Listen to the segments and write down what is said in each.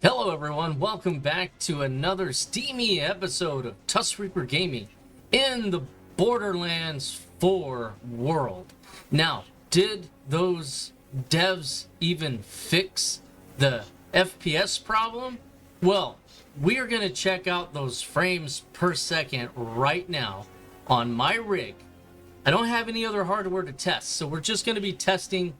Hello everyone, welcome back to another steamy episode of Tusk Gaming in the Borderlands 4 world. Now, did those devs even fix the FPS problem? Well, we are going to check out those frames per second right now on my rig. I don't have any other hardware to test, so we're just going to be testing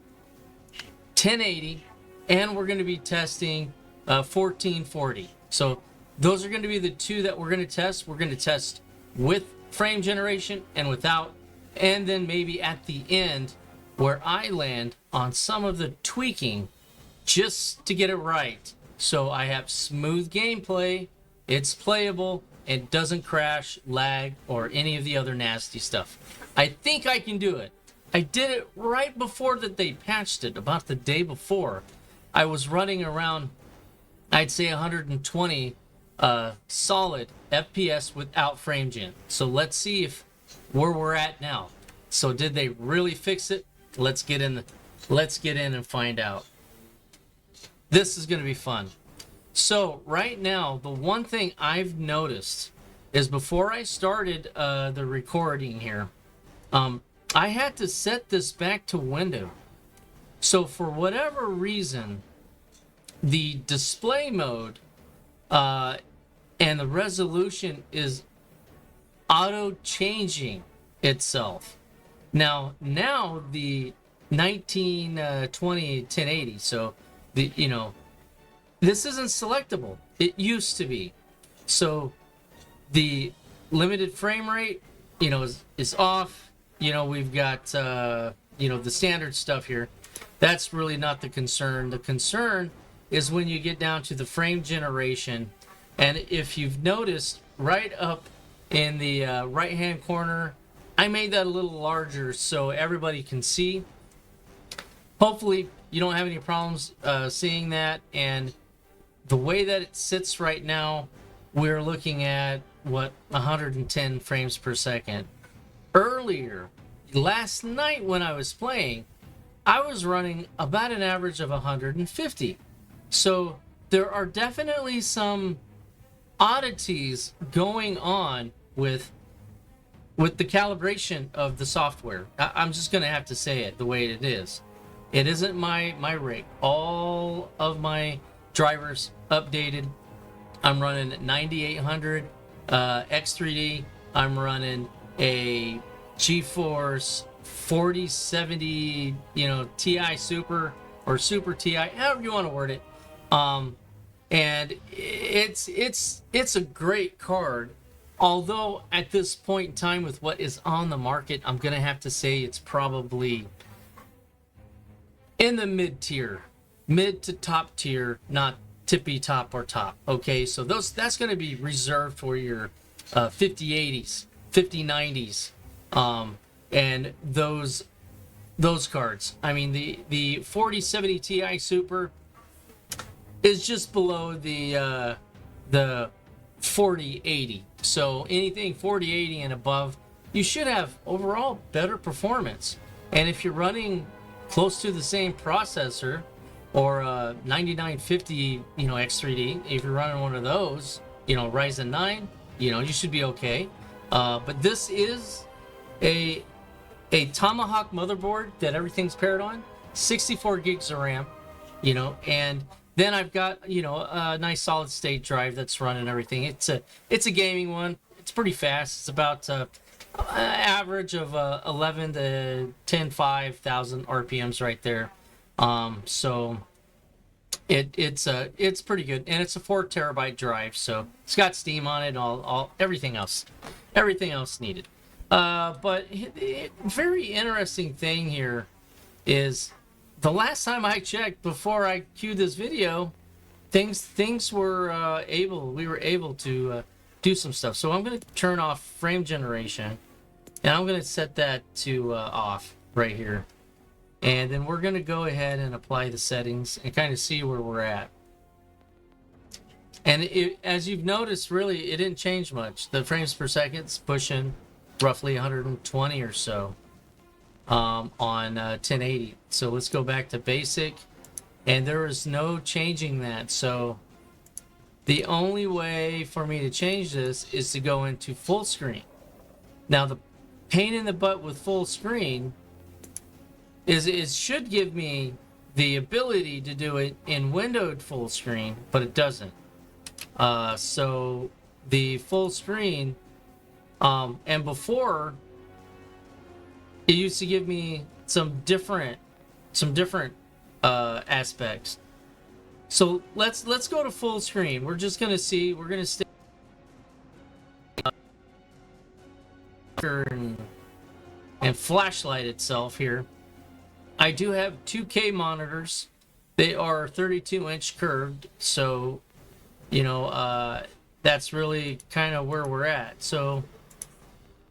1080 and we're going to be testing 1440. So those are going to be the two that we're going to test. We're going to test with frame generation and without, and then maybe at the end where I land on some of the tweaking just to get it right. So I have smooth gameplay, it's playable, it doesn't crash, lag, or any of the other nasty stuff. I think I can do it. I did it right before that they patched it, about the day before. I was running around, I'd say 120 solid FPS without frame gen. So let's see if where we're at now. So did they really fix it? Let's get in and find out. This is going to be fun. So right now, the one thing I've noticed is before I started the recording here, I had to set this back to window. So for whatever reason, the display mode and the resolution is auto-changing itself. Now the 1920 1080, so this isn't selectable. It used to be. So the limited frame rate, is off. We've got the standard stuff here. That's really not the concern. The concern is when you get down to the frame generation, and if you've noticed right up in the right hand corner, I made that a little larger so everybody can see. Hopefully you don't have any problems seeing that. And the way that it sits right now, we're looking at 110 frames per second. Earlier last night when I was playing, I was running about an average of 150. So there are definitely some oddities going on with the calibration of the software. I'm just going to have to say it the way it is. It isn't my rig. All of my drivers updated. I'm running 9800 X3D. I'm running a GeForce 4070, TI Super or Super TI, however you want to word it. And it's a great card. Although at this point in time with what is on the market, I'm gonna have to say it's probably in the mid to top tier, not tippy top or top. Okay, so that's gonna be reserved for your 5080s, 5090s, and those cards. I mean, the 4070 Ti Super is just below the 4080. So anything 4080 and above, you should have overall better performance. And if you're running close to the same processor or 9950, X3D, if you're running one of those, Ryzen 9, you should be okay. But this is a Tomahawk motherboard that everything's paired on, 64 gigs of RAM, and then I've got, a nice solid state drive that's running everything. It's a gaming one. It's pretty fast. It's about average of 11 to 5,000 RPMs right there. So it's pretty good, and it's a 4 terabyte drive. So it's got Steam on it, all everything else needed. But very interesting thing here is, the last time I checked before I queued this video, things were we were able to do some stuff. So I'm going to turn off frame generation, and I'm going to set that to off right here. And then we're going to go ahead and apply the settings and kind of see where we're at. And as you've noticed, really, it didn't change much. The frames per second's pushing roughly 120 or so. On 1080. So let's go back to basic, and there is no changing that. So the only way for me to change this is to go into full screen. Now, the pain in the butt with full screen is it should give me the ability to do it in windowed full screen, but it doesn't. So the full screen, and before it used to give me some different aspects. So let's go to full screen. We're just gonna see. We're gonna stay and flashlight itself here. I do have 2K monitors. They are 32-inch curved, so you know that's really kind of where we're at. So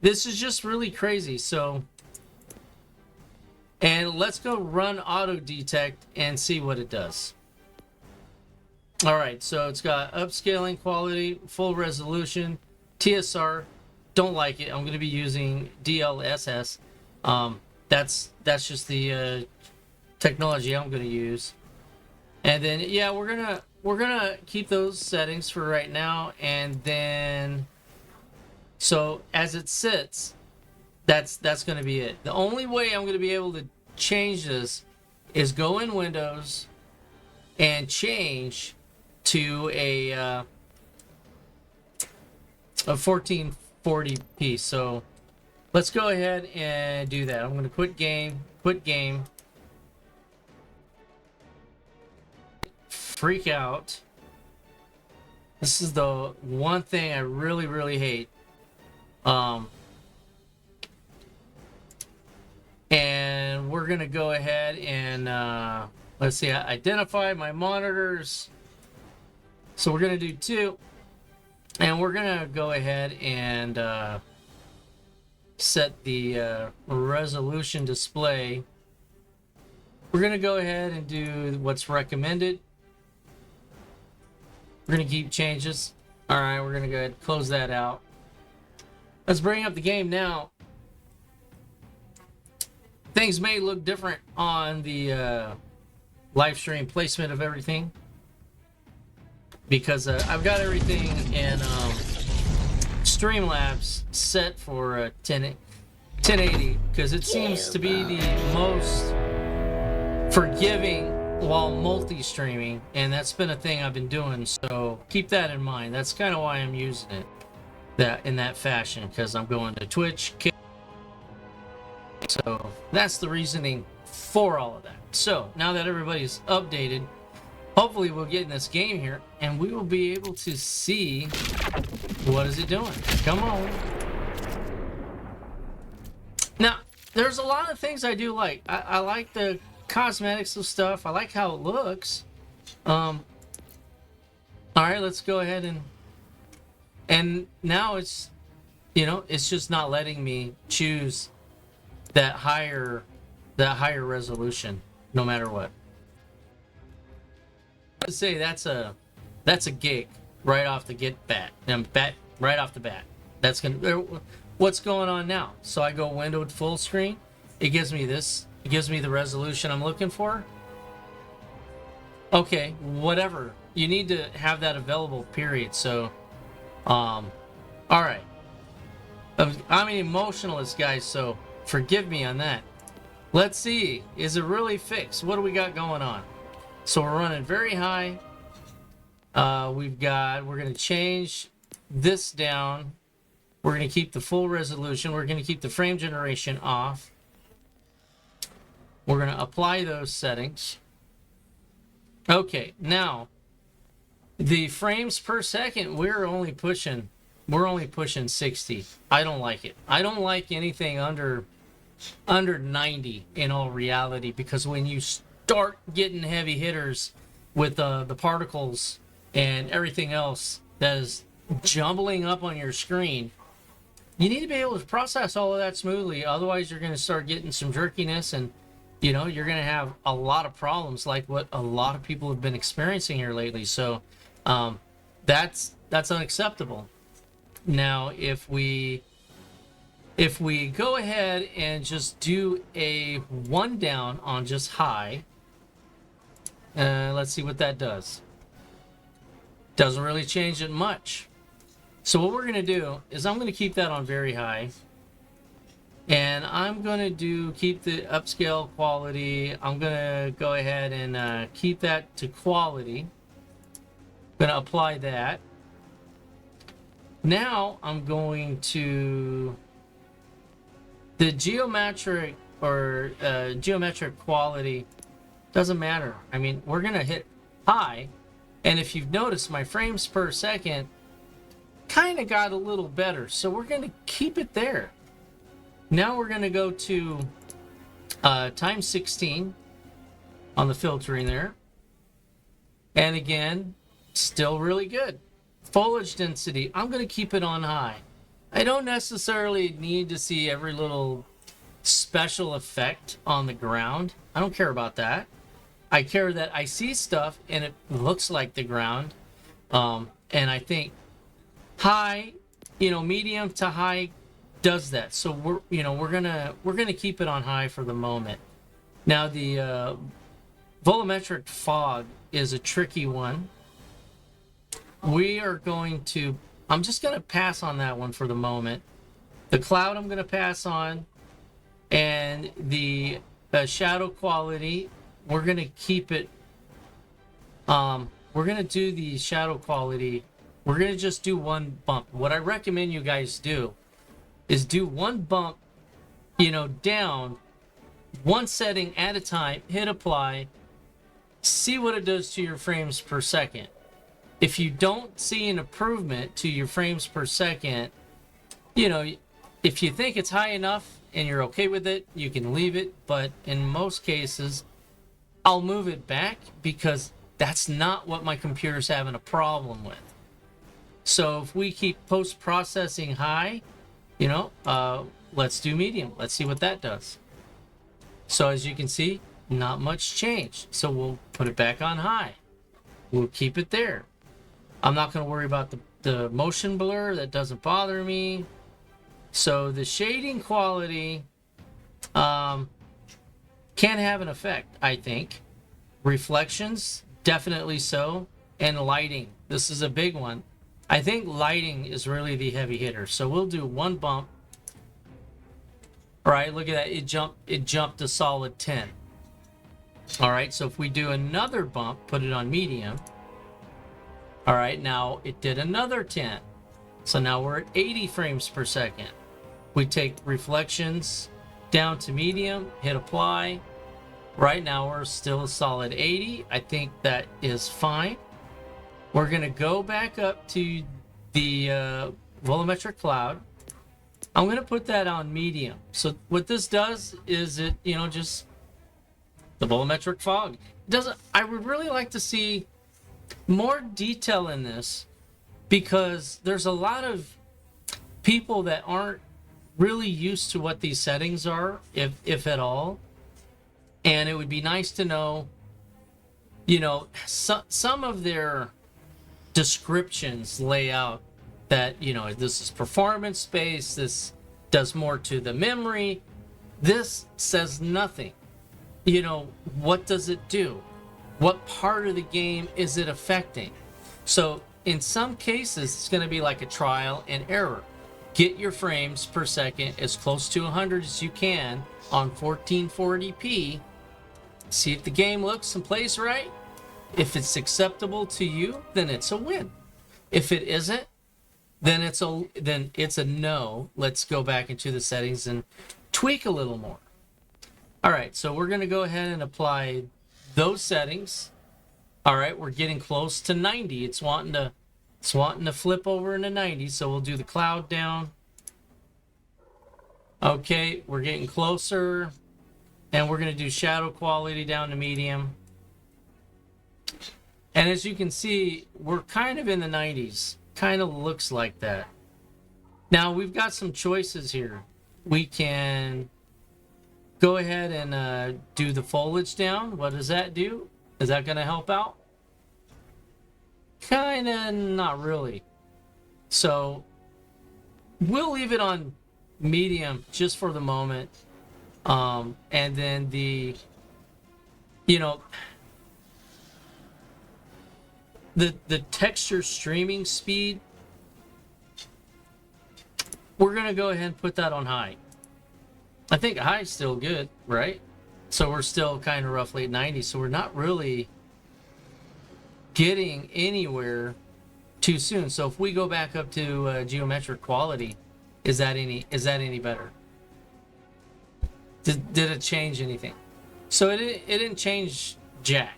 this is just really crazy. So, and let's go run auto detect and see what it does. All right, so it's got upscaling quality, full resolution, TSR. Don't like it. I'm going to be using DLSS. That's just the technology I'm going to use. And then yeah, we're gonna keep those settings for right now. And then so as it sits, that's going to be it. The only way I'm going to be able to change this is go in Windows and change to a 1440p. So let's go ahead and do that. I'm going to quit game, freak out. This is the one thing I really hate. And we're going to go ahead and let's see, identify my monitors. So we're going to do 2, and we're going to go ahead and set the resolution display. We're going to go ahead and do what's recommended. We're going to keep changes. All right, we're going to go ahead and close that out. Let's bring up the game now. Things may look different on the live stream placement of everything, because I've got everything in Streamlabs set for 1080, because it seems to be the most forgiving while multi-streaming, and that's been a thing I've been doing, so keep that in mind. That's kind of why I'm using it in that fashion, because I'm going to Twitch. So that's the reasoning for all of that. So now that everybody's updated, hopefully we'll get in this game here and we will be able to see what is it doing. Come on. Now, there's a lot of things I do like. I like the cosmetics of stuff. I like how it looks. All right, let's go ahead and now it's, you know, it's just not letting me choose that higher resolution no matter what. I'd say that's a gig right off the right off the bat. That's gonna, what's going on now? So I go windowed full screen. It gives me this. It gives me the resolution I'm looking for. Okay, whatever. You need to have that available, period. So, all right. I'm an emotionalist, guys, so forgive me on that. Let's see. Is it really fixed? What do we got going on? So we're running very high. We're going to change this down. We're going to keep the full resolution. We're going to keep the frame generation off. We're going to apply those settings. Okay, now the frames per second, we're only pushing 60. I don't like it. I don't like anything under 90 in all reality, because when you start getting heavy hitters with the particles and everything else that is jumbling up on your screen, you need to be able to process all of that smoothly. Otherwise, you're going to start getting some jerkiness, and you know, you're going to have a lot of problems like what a lot of people have been experiencing here lately. So that's unacceptable. Now, if we go ahead and just do a 1 down on just high, let's see what that does. Doesn't really change it much. So what we're going to do is I'm going to keep that on very high. And I'm going to keep the upscale quality. I'm going to go ahead and keep that to quality. I'm going to apply that. Now I'm going to the geometric or geometric quality doesn't matter. I mean, we're going to hit high. And if you've noticed, my frames per second kind of got a little better. So we're going to keep it there. Now we're going to go to times 16 on the filtering there. And again, still really good. Foliage density, I'm going to keep it on high. I don't necessarily need to see every little special effect on the ground. I don't care about that. I care that I see stuff and it looks like the ground. And I think high, medium to high does that. So we're gonna keep it on high for the moment. Now the volumetric fog is a tricky one. I'm just gonna pass on that one for the moment. The cloud I'm gonna pass on, and the shadow quality we're gonna keep it. We're gonna do the shadow quality. We're gonna just do one bump. What I recommend you guys do is do one bump, down, one setting at a time, hit apply, see what it does to your frames per second. If you don't see an improvement to your frames per second, if you think it's high enough and you're okay with it, you can leave it. But in most cases, I'll move it back because that's not what my computer's having a problem with. So if we keep post-processing high, let's do medium. Let's see what that does. So as you can see, not much change. So we'll put it back on high. We'll keep it there. I'm not going to worry about the motion blur. That doesn't bother me. So the shading quality can have an effect, I think. Reflections, definitely so. And lighting. This is a big one. I think lighting is really the heavy hitter. So we'll do one bump. All right, look at that. It jumped a solid 10. All right, so if we do another bump, put it on medium. All right, now it did another 10. So now we're at 80 frames per second. We take reflections down to medium, hit apply. Right now we're still a solid 80. I think that is fine. We're going to go back up to the volumetric cloud. I'm going to put that on medium. So what this does is it, just the volumetric fog. I would really like to see more detail in this because there's a lot of people that aren't really used to what these settings are, if at all. And it would be nice to know, some of their descriptions lay out that this is performance space, this does more to the memory. This says nothing. What does it do? What part of the game is it affecting? So in some cases it's going to be like a trial and error. Get your frames per second as close to 100 as you can on 1440p. See if the game looks and plays right. If it's acceptable to you, then it's a win. If it isn't, then it's a no. Let's go back into the settings and tweak a little more. All right, so we're going to go ahead and apply those settings. All right, we're getting close to 90. It's wanting to flip over into 90, so we'll do the cloud down. Okay, we're getting closer, and we're going to do shadow quality down to medium. And as you can see, we're kind of in the 90s. Kind of looks like that. Now, we've got some choices here. We can go ahead and do the foliage down. What does that do? Is that going to help out? Kind of not really. So we'll leave it on medium just for the moment. And then the texture streaming speed, we're gonna go ahead and put that on high. I think high is still good, right? So we're still kind of roughly at 90, so we're not really getting anywhere too soon. So if we go back up to geometric quality, is that any better? Did it change anything? So it didn't change jack.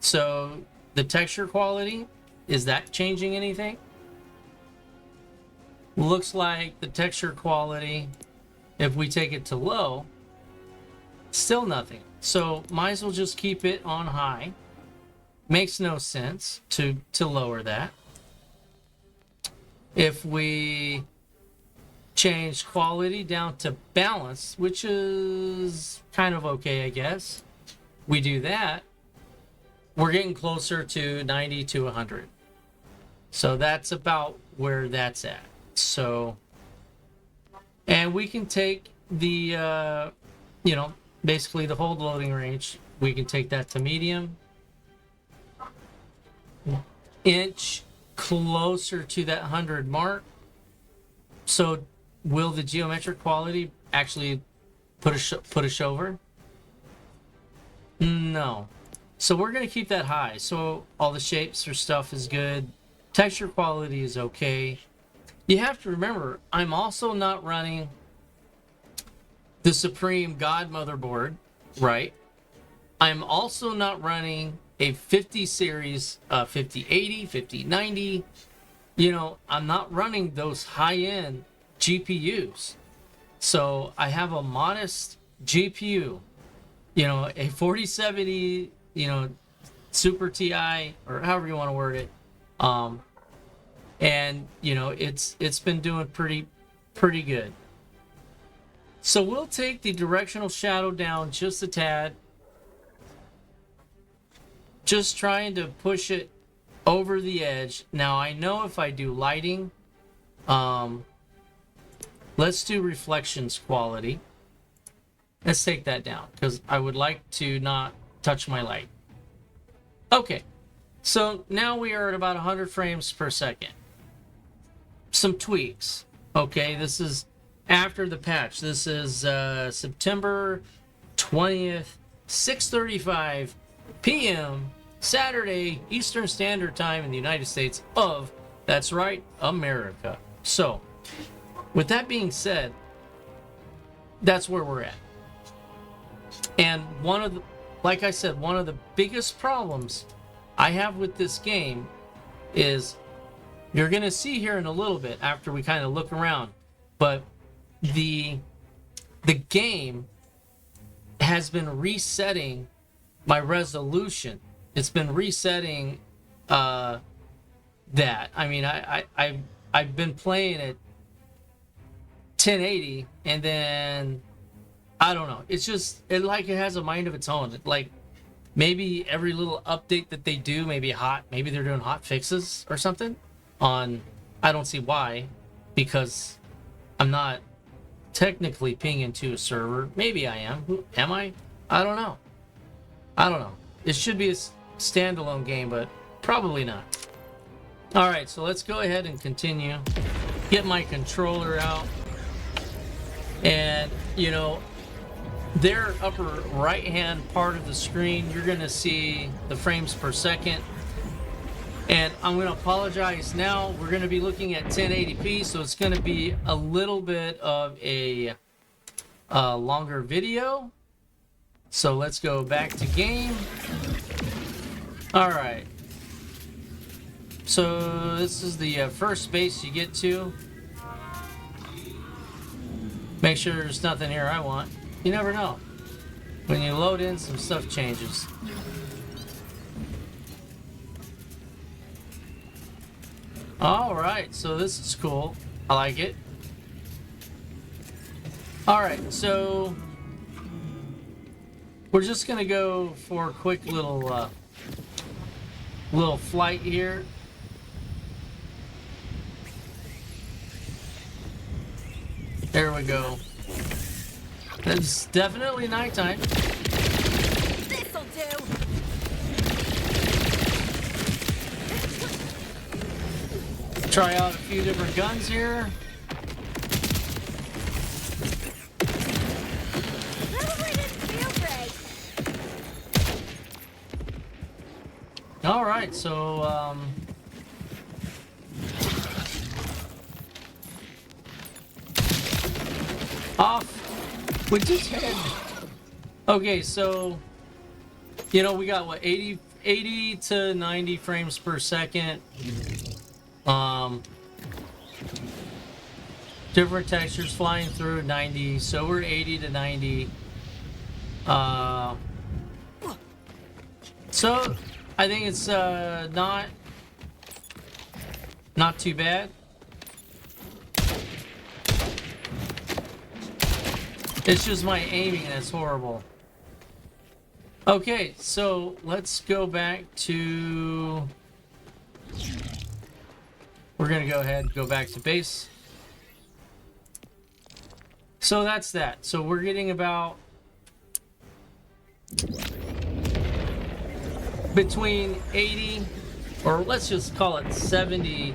So the texture quality, is that changing anything? Looks like the texture quality, if we take it to low, still nothing. So might as well just keep it on high. Makes no sense to lower that. If we change quality down to balance, which is kind of okay, I guess, we do that, we're getting closer to 90 to 100. So that's about where that's at. So, and we can take the, basically the whole loading range, we can take that to medium, inch closer to that 100 mark. So will the geometric quality actually push over? No. So we're going to keep that high. So all the shapes or stuff is good. Texture quality is okay. You have to remember, I'm also not running the Supreme God motherboard, right? I'm also not running a 50 series, 5080, 5090. I'm not running those high-end GPUs. So I have a modest GPU, a 4070, Super TI, or however you want to word it. And it's been doing pretty good. So we'll take the directional shadow down just a tad. Just trying to push it over the edge. Now I know if I do lighting, let's do reflections quality. Let's take that down because I would like to not touch my light. Okay, so now we are at about 100 frames per second. Some tweaks. Okay, this is after the patch. This is September 20th, 6:35 p.m. Saturday, Eastern Standard Time in the United States of, that's right, America. So, with that being said, that's where we're at. And like I said, one of the biggest problems I have with this game is, you're going to see here in a little bit after we kind of look around, but the game has been resetting my resolution. It's been resetting that. I mean, I've been playing at 1080, and then I don't know. It's just it has a mind of its own. Like maybe every little update that they do, maybe they're doing hot fixes or something. I don't see why, because I'm not technically pinging to a server. Maybe I am. Am I? I don't know. It should be a standalone game, but probably not. All right, so let's go ahead and continue. Get my controller out. And, their upper right-hand part of the screen, you're going to see the frames per second. And I'm going to apologize now. We're going to be looking at 1080p, so it's going to be a little bit of a longer video. So let's go back to game. All right. So this is the first base you get to. Make sure there's nothing here I want. You never know. When you load in, some stuff changes. Alright, so this is cool. I like it. Alright, so we're just gonna go for a quick little flight here. There we go. It's definitely nighttime. This'll do. try out a few different guns here. Probably didn't feel great. All right, so off we just head. Okay, so you know we got what 80 to 90 frames per second. Different textures flying through 90, so we're 80 to 90. So I think it's not too bad. It's just my aiming that's horrible. Okay, so let's go back to... We're gonna go ahead and go back to base. So that's that. So we're getting about between 80, or let's just call it 70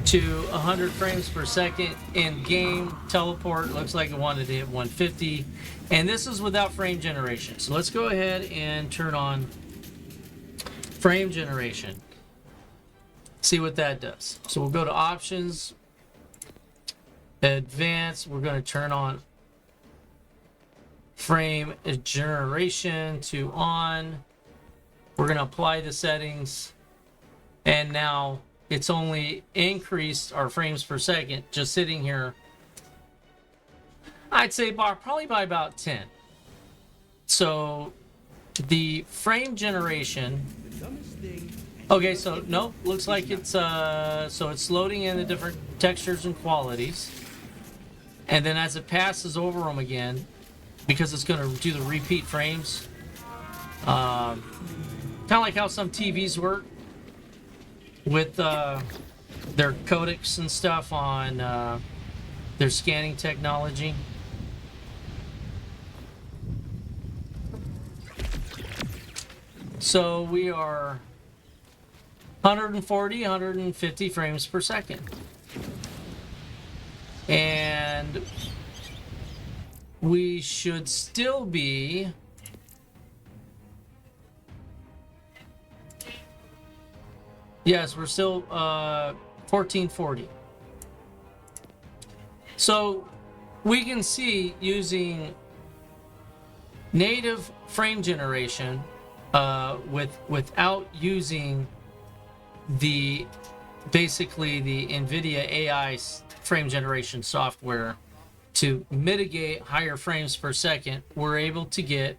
to 100 frames per second in game. Teleport looks like it wanted to hit 150, and this is without frame generation. So let's go ahead and turn on frame generation. See what that does. So we'll go to options, advanced. We're going to turn on frame generation to on. We're going to apply the settings, and now it's only increased our frames per second just sitting here. I'd say probably by about 10. So the frame generation. Okay, so nope, looks like it's so it's loading in the different textures and qualities, and then as it passes over them again, because it's going to do the repeat frames, kind of like how some TVs work with their codecs and stuff on their scanning technology. So we are 140, 150 frames per second. And we should still be yes, we're still 1440. So we can see using native frame generation without using the basically the NVIDIA AI frame generation software to mitigate higher frames per second, we're able to get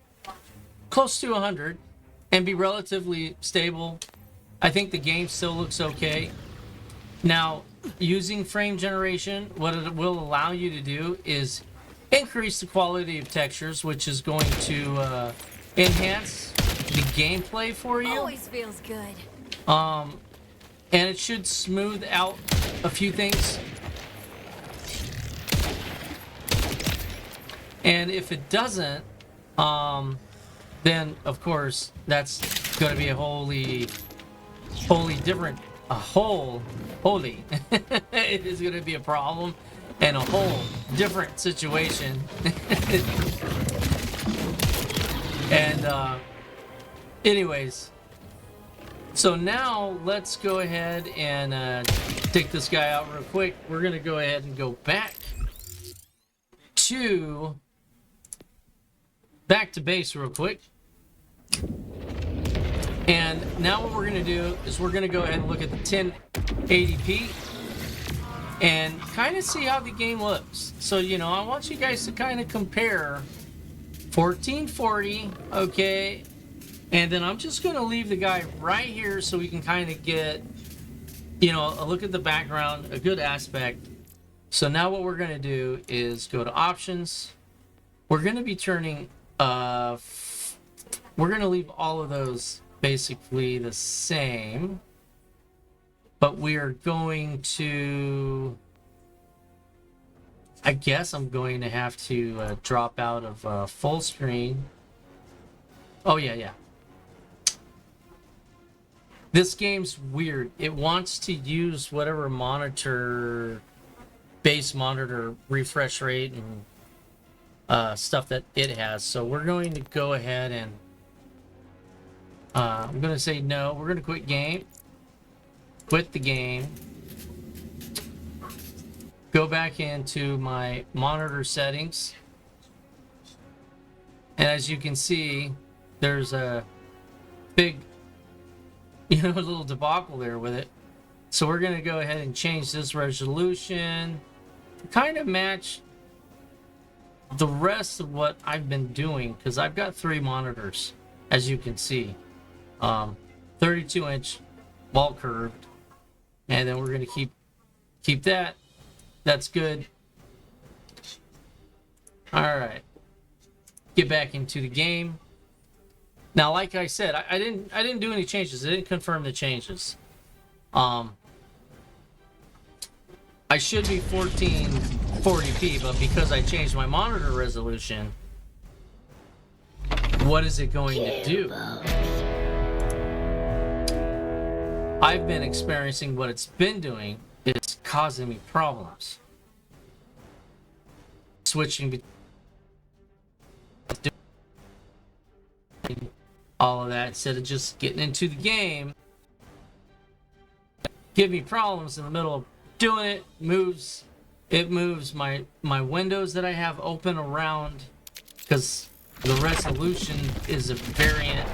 close to 100 and be relatively stable. I think the game still looks okay. Now, using frame generation, what it will allow you to do is increase the quality of textures, which is going to enhance the gameplay for you. Always feels good. And it should smooth out a few things. And if it doesn't, then of course that's going to be a wholly different, it is going to be a problem and a whole different situation. And anyways, so now let's go ahead and take this guy out real quick. We're going to go ahead and go back to base real quick. And now what we're going to do is we're going to go ahead and look at the 1080p and kind of see how the game looks. So, you know, I want you guys to kind of compare 1440, okay, and then I'm just going to leave the guy right here so we can kind of get, you know, a look at the background, a good aspect. So now what we're going to do is go to options. We're going to be turning, we're going to leave all of those basically the same, but we are going to, I guess I'm going to have to drop out of full screen. Oh yeah. This game's weird. It wants to use whatever monitor, base monitor refresh rate and stuff that it has. So we're going to go ahead and I'm going to say no. We're going to quit game. Quit the game. Go back into my monitor settings. And as you can see, there's a big, little debacle there with it. So we're going to go ahead and change this resolution to kind of match the rest of what I've been doing, because I've got 3 monitors, as you can see. 32-inch wall curved, and then we're going to keep that. That's good. All right, get back into the game. Now, like I said, I didn't do any changes. I didn't confirm the changes. I should be 1440p, but because I changed my monitor resolution, what is it going to do? I've been experiencing what it's been doing. It's causing me problems. Switching between all of that instead of just getting into the game, give me problems in the middle of doing it. It moves my windows that I have open around, because the resolution is a variant.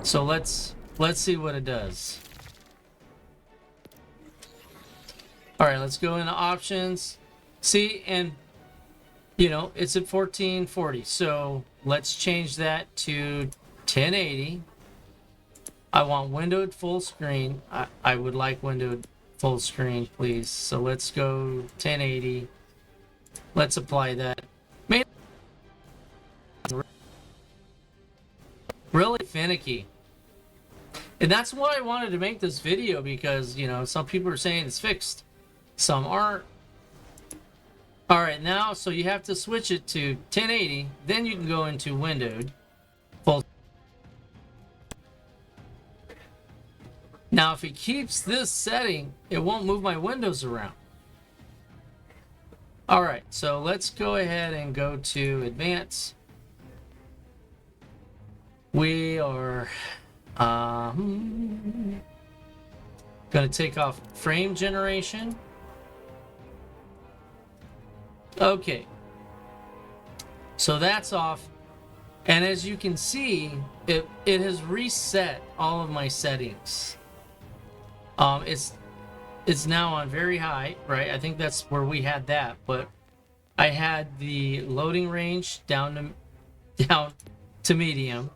So let's see what it does. All right, let's go into options. See, and it's at 1440. So let's change that to 1080. I want windowed full screen. I would like windowed full screen, please. So let's go 1080. Let's apply that. Really finicky. And that's why I wanted to make this video, because, some people are saying it's fixed. Some aren't. All right, now, so you have to switch it to 1080. Then you can go into windowed full. Now, if it keeps this setting, it won't move my windows around. All right, so let's go ahead and go to advanced. We are going to take off frame generation. Okay, so that's off, and as you can see, it has reset all of my settings. It's now on very high, right? I think that's where we had that, but I had the loading range down to medium,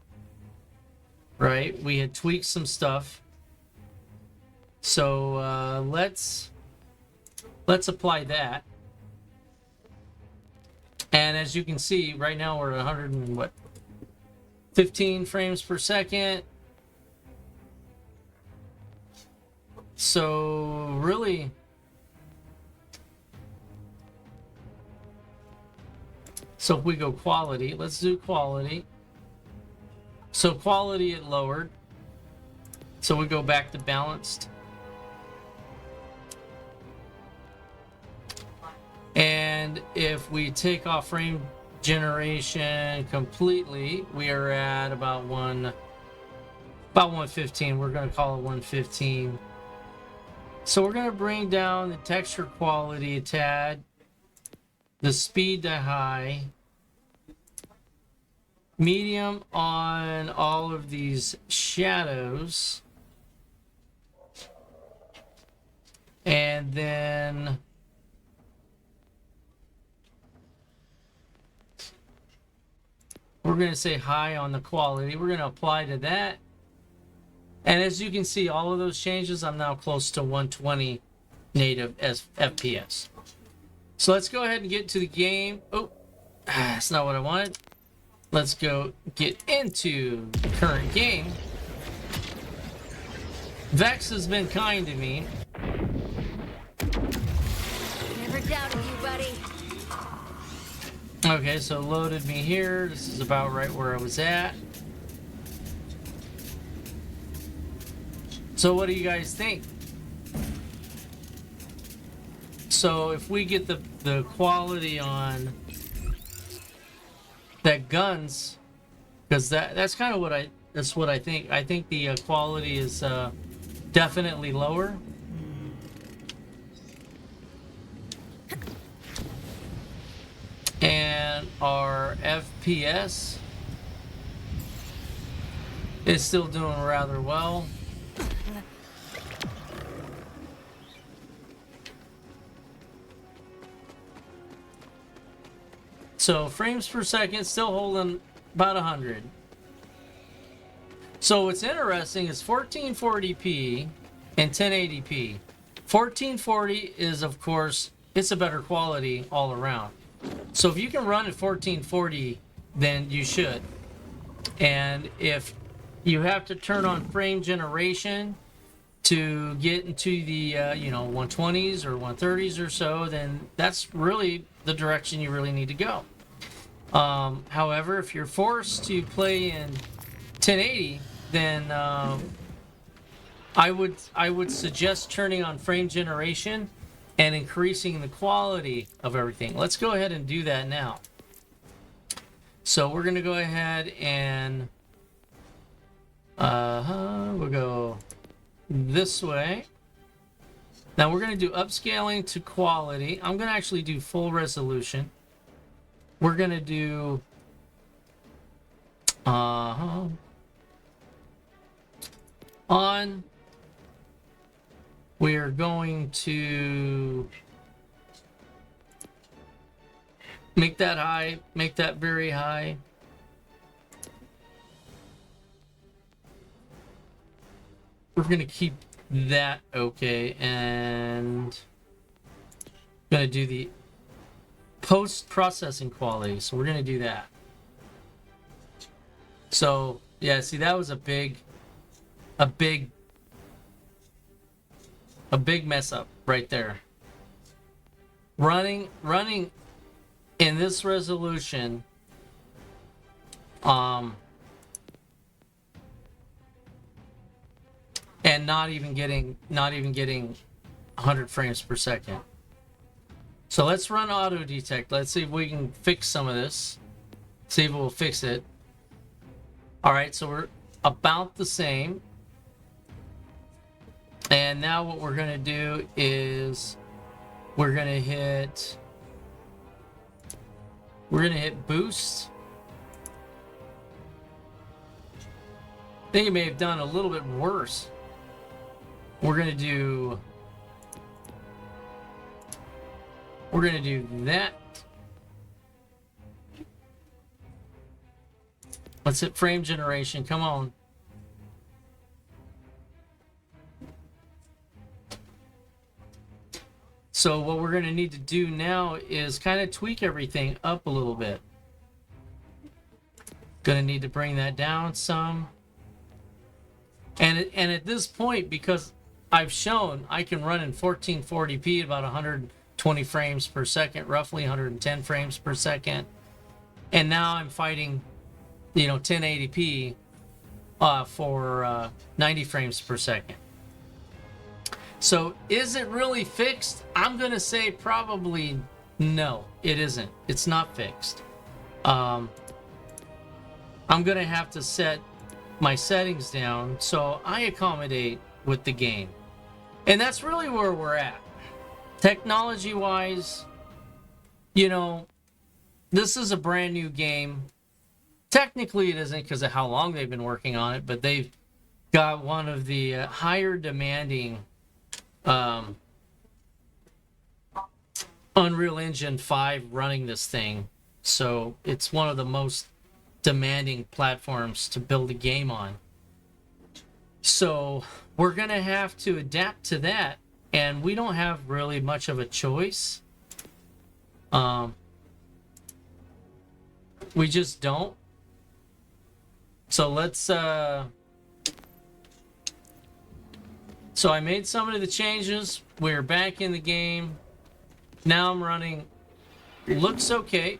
right? We had tweaked some stuff, so let's apply that. And as you can see, right now we're at 15 frames per second. So really, so if we go quality, let's do quality. So quality it lowered. So we go back to balanced. And if we take off frame generation completely, we are at about 115. We're going to call it 115. So we're going to bring down the texture quality a tad, the speed to high, medium on all of these shadows, and then we're going to say high on the quality. We're going to apply to that. And as you can see, all of those changes, I'm now close to 120 native as FPS. So let's go ahead and get to the game. Oh, that's not what I wanted. Let's go get into the current game. Vex has been kind to me. Never doubted you, buddy. Okay, so loaded me here. This is about right where I was at. So what do you guys think? So if we get the quality on that guns, because that's kind of what I think. I think the quality is definitely lower. And our FPS is still doing rather well. So frames per second still holding about 100. So what's interesting is 1440p and 1080p. 1440 is, of course, it's a better quality all around. So if you can run at 1440, then you should. And if you have to turn on frame generation to get into the 120s or 130s or so, then that's really the direction you really need to go. However, if you're forced to play in 1080, then I would suggest turning on frame generation and increasing the quality of everything. Let's go ahead and do that now. So we're going to go ahead and we'll go this way. Now we're going to do upscaling to quality. I'm going to actually do full resolution. We're going to do on. We are going to make that high, make that very high. We're going to keep that okay, and going to do the post-processing quality. So we're going to do that. So, yeah, see, that was a big mess up right there. Running in this resolution, and not even getting 100 frames per second. So let's run auto detect. Let's see if we can fix some of this. See if we'll fix it. All right, so we're about the same. And now what we're going to do is we're going to hit boost. I think it may have done a little bit worse. We're going to do that. Let's hit frame generation. Come on. So what we're going to need to do now is kind of tweak everything up a little bit. Going to need to bring that down some. And at this point, because I've shown I can run in 1440p at about 120 frames per second, roughly 110 frames per second. And now I'm fighting, 1080p for 90 frames per second. So is it really fixed? I'm going to say probably no, it isn't. It's not fixed. I'm going to have to set my settings down so I accommodate with the game. And that's really where we're at. Technology-wise, this is a brand new game. Technically, it isn't because of how long they've been working on it, but they've got one of the higher demanding Unreal Engine 5 running this thing. So it's one of the most demanding platforms to build a game on. So we're going to have to adapt to that, and we don't have really much of a choice. We just don't. So let's so I made some of the changes. We're back in the game. Now I'm running, looks okay.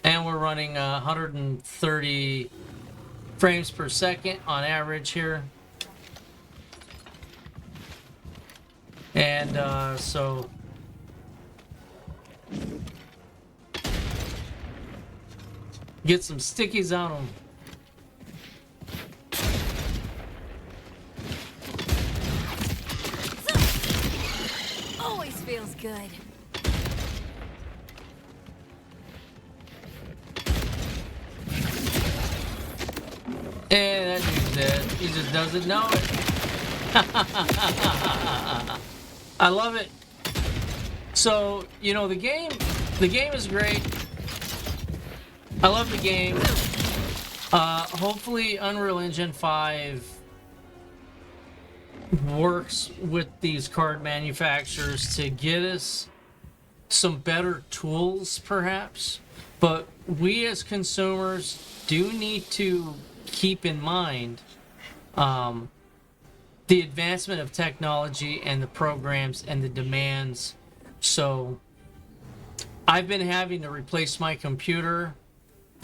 And we're running 130 frames per second on average here. And so get some stickies on them. Always feels good. And that dude's dead. He just doesn't know it. I love it. So, you know, the game is great. I love the game. Hopefully Unreal Engine 5 works with these card manufacturers to get us some better tools, perhaps. But we as consumers do need to keep in mind the advancement of technology and the programs and the demands. So I've been having to replace my computer.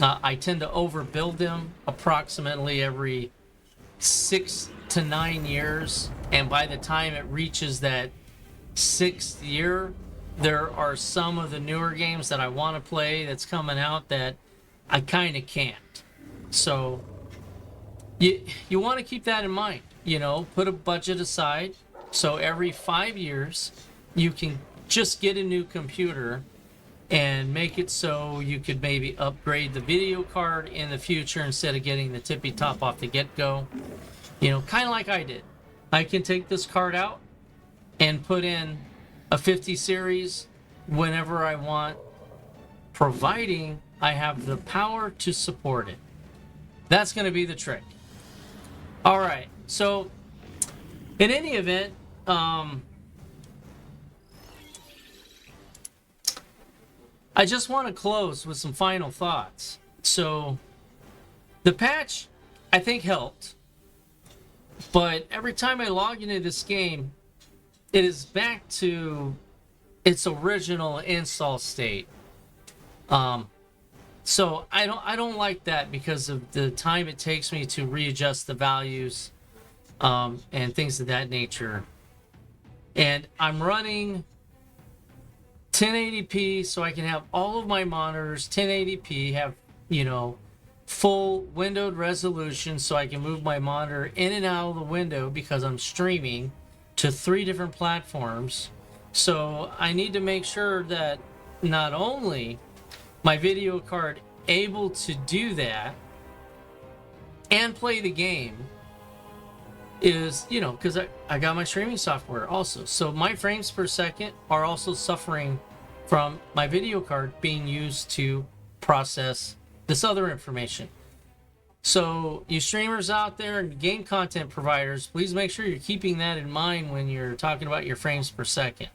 I tend to overbuild them approximately every 6 to 9 years, and by the time it reaches that 6th year, there are some of the newer games that I want to play that's coming out that I kind of can't. So you want to keep that in mind, you know, put a budget aside so every 5 years you can just get a new computer and make it so you could maybe upgrade the video card in the future instead of getting the tippy top off the get-go. You know, kind of like I did. I can take this card out and put in a 50 series whenever I want, providing I have the power to support it. That's going to be the trick. All right, so in any event, I just want to close with some final thoughts. So the patch, I think, helped. But every time I log into this game, it is back to its original install state. So I don't like that because of the time it takes me to readjust the values and things of that nature. And I'm running 1080p so I can have all of my monitors 1080p, have, you know, full windowed resolution so I can move my monitor in and out of the window because I'm streaming to 3 different platforms. So I need to make sure that not only my video card able to do that and play the game is, you know, because I got my streaming software also. So my frames per second are also suffering from my video card being used to process this other information. So you streamers out there and game content providers, please make sure you're keeping that in mind when you're talking about your frames per second.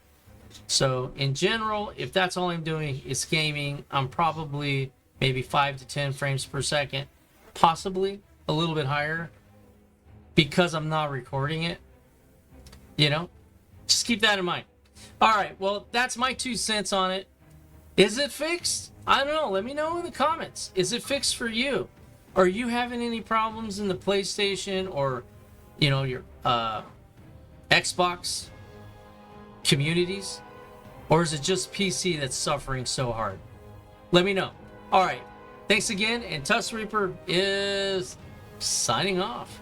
So in general, if that's all I'm doing is gaming, I'm probably maybe 5 to 10 frames per second, possibly a little bit higher because I'm not recording it. You know, just keep that in mind. All right, well, that's my 2 cents on it. Is it fixed? I don't know. Let me know in the comments. Is it fixed for you? Are you having any problems in the PlayStation or, you know, your Xbox communities? Or is it just PC that's suffering so hard? Let me know. All right. Thanks again. And Tusk Reaper is signing off.